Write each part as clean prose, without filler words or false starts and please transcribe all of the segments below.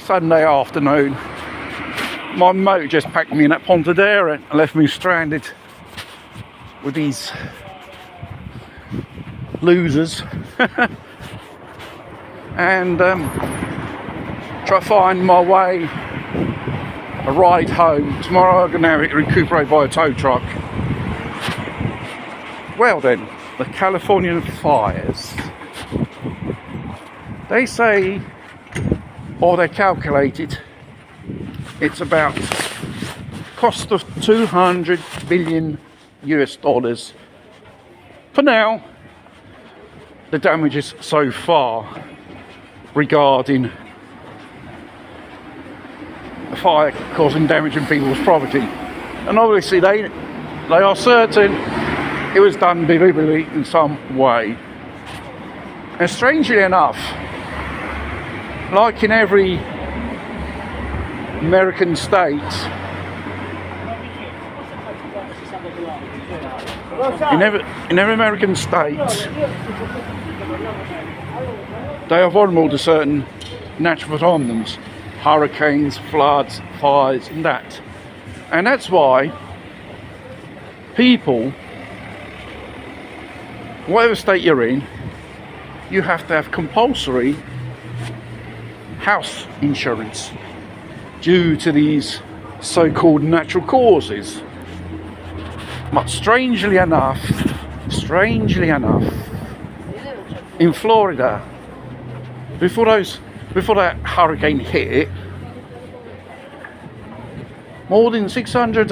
Sunday afternoon. My motor just packed me in at Pontedera and left me stranded with these losers. And try to find my way a ride home. Tomorrow I'm going to recuperate by a tow truck. Well then, the Californian fires. They say, or they calculated, it's about cost of 200 billion US dollars. For now, the damages so far regarding the fire causing damage in people's property. And obviously they are certain it was done deliberately in some way. And strangely enough, like in every American state, in every American state, they are vulnerable to certain natural phenomenons, hurricanes, floods, fires, and that. And that's why people, whatever state you're in, you have to have compulsory house insurance due to these so-called natural causes. But strangely enough, in Florida, before that hurricane hit, more than 600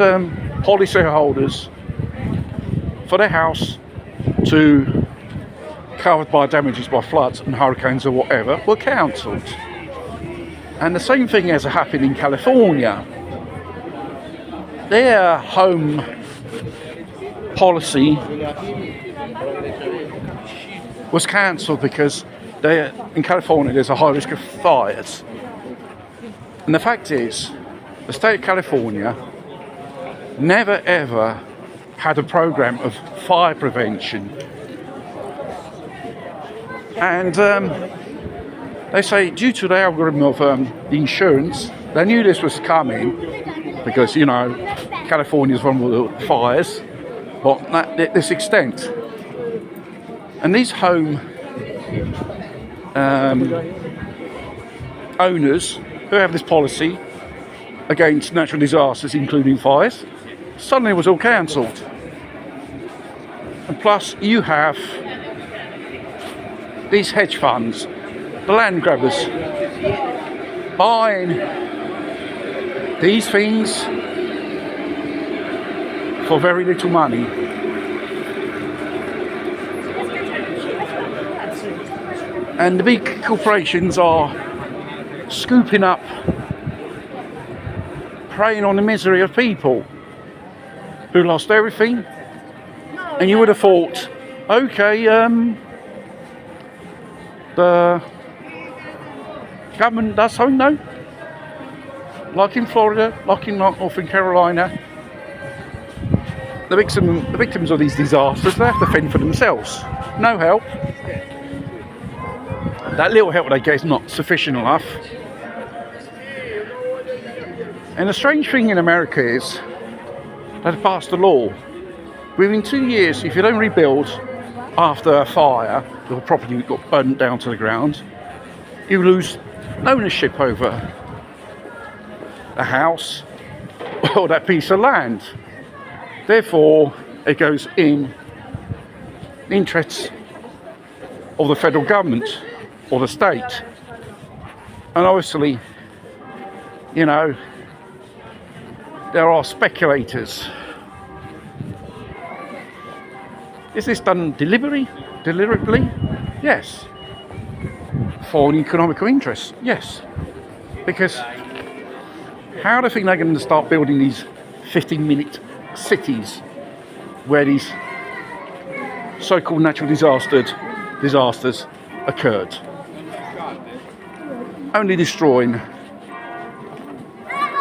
policyholders for their house to covered by damages by floods and hurricanes or whatever were cancelled. And the same thing has happened in California. Their home policy was cancelled because in California there's a high risk of fires. And the fact is, the state of California never ever had a program of fire prevention. And they say due to the algorithm of the insurance, they knew this was coming because, you know, California's vulnerable to fires, but not to this extent. And these home owners who have this policy against natural disasters, including fires, suddenly it was all cancelled. And plus, you have these hedge funds, the land grabbers, buying these things for very little money. And the big corporations are scooping up, preying on the misery of people who lost everything. And you would have thought, okay, the government does something, no? Like in Florida, like in North Carolina, the victims of these disasters, they have to fend for themselves. No help. That little help they get is not sufficient enough. And the strange thing in America is they passed a law. Within 2 years, if you don't rebuild after a fire, your property got burnt down to the ground, you lose ownership over the house or that piece of land. Therefore, it goes in the interests of the federal government or the state. And obviously, you know, there are speculators. Is this done deliberately? Yes. For an economical interest? Yes. Because how do you think they're going to start building these 15-minute cities where these so-called natural disasters occurred? Only destroying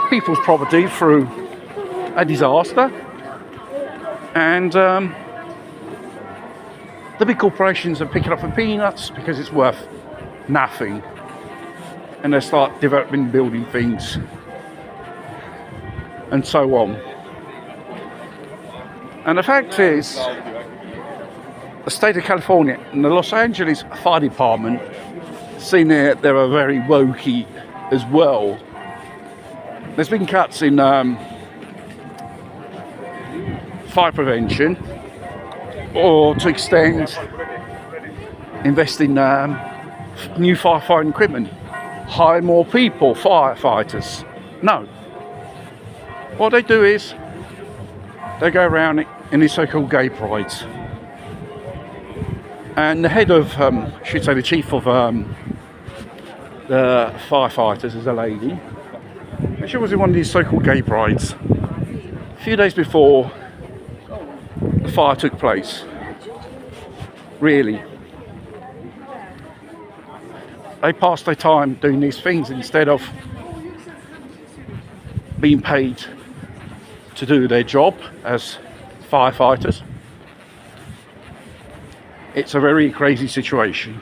people's property through a disaster. And the big corporations are picking up for peanuts because it's worth nothing. and they start developing building things and so on. And the fact is, the state of California and the Los Angeles Fire Department, seeing they're a very wokey as well, there's been cuts in fire prevention, or to extend, invest in new firefighting equipment, hire more people, firefighters. No. What they do is they go around in these so-called gay prides. And the head of, should say the chief of the firefighters is a lady. And she was in one of these so-called gay prides a few days before the fire took place. Really. They passed their time doing these things instead of being paid to do their job as firefighters. It's a very crazy situation.